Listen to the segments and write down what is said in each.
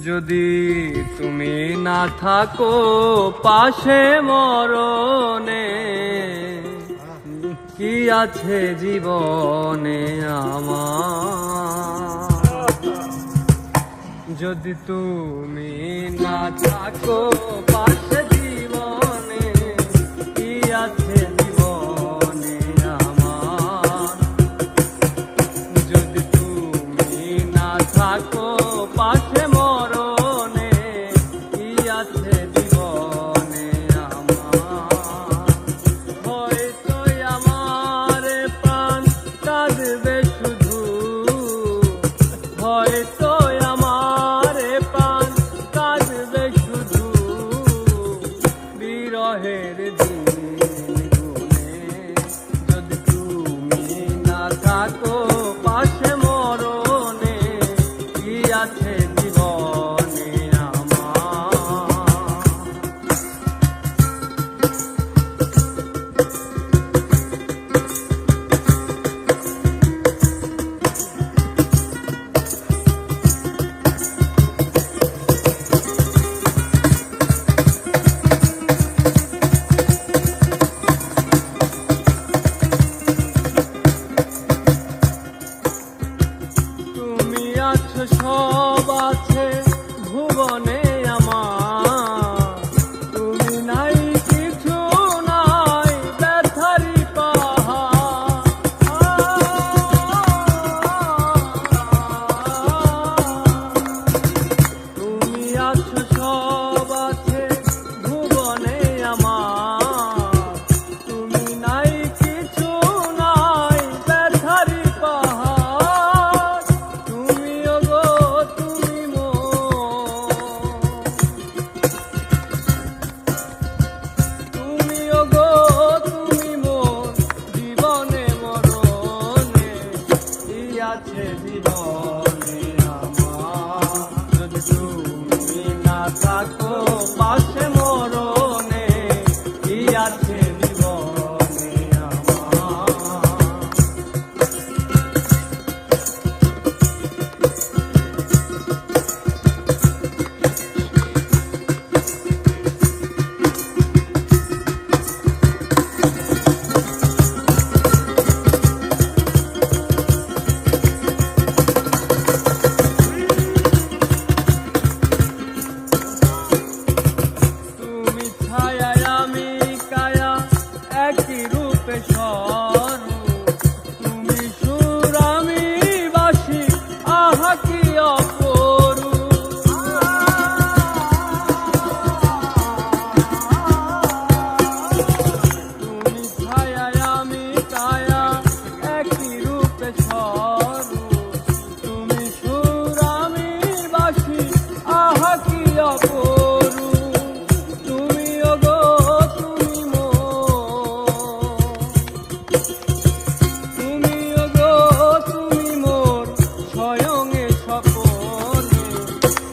যদি তুমি না থাকো পাশে মরণে, কি আছে জীবনে আমার? যদি তুমি না থাকো পাশে জীবনে, কি আছে জীবনে আমার? যদি তুমি না থাকো পাশে মরণে, কি আছে জীবনে আমার? হয়তো আমার প্রাণ কাঁদবে শুধু, হয়তো আমার প্রাণ কাঁদবে শুধু বিরহের দিন গুনে। যদি তুমি না থাকো পাশে মরণে, কি আছে জীবনে আমার? তুমি আছো, সব আছে ভুবনে আমার, তুমি নাই কিছু নাই ব্যথারি পাহাড়। তুমি আছো, সব আছে ভুবনে আমার, তুমি নাই কিছু নাই ব্যথারি পাহাড়। তুমি ওগো তুমি তুমি ওগো তুমি মোর জীবনে মরণে, কি আছে জীবনে আমার? যদি তুমি না থাকো পাশে মরণে, কি আছে জীবনে আমার? তুমি ছায়ায় আমি কায়া, একই রূপে স্বরূপ। তুমি সুর আমি বাঁশি, আহা কি অপরূপ। তুমি ছায়ায় আমি কায়া, একই রূপে স্বরূপ। তুমি সুর আমি বাঁশি, আহা কি অপরূপ। তুমি ওগো তুমি তুমি ওগো তুমি মোর স্বয়ংে স্বপনে,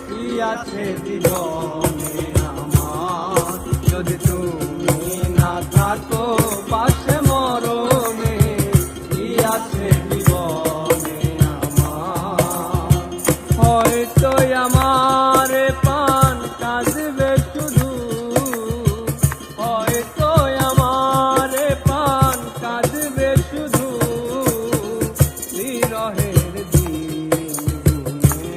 কি আছে জীবনে আমার? যদি তুমি না থাকো পাশে মরণে, কি আছে জীবনে আমার? হয়তো আমার প্রাণ কাঁদবে শুধু, হয়তো আমার প্রাণ কাঁদবে শুধু বিরহের দিন গুনে।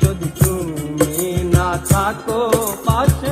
যদি তুমি না থাকো পাশে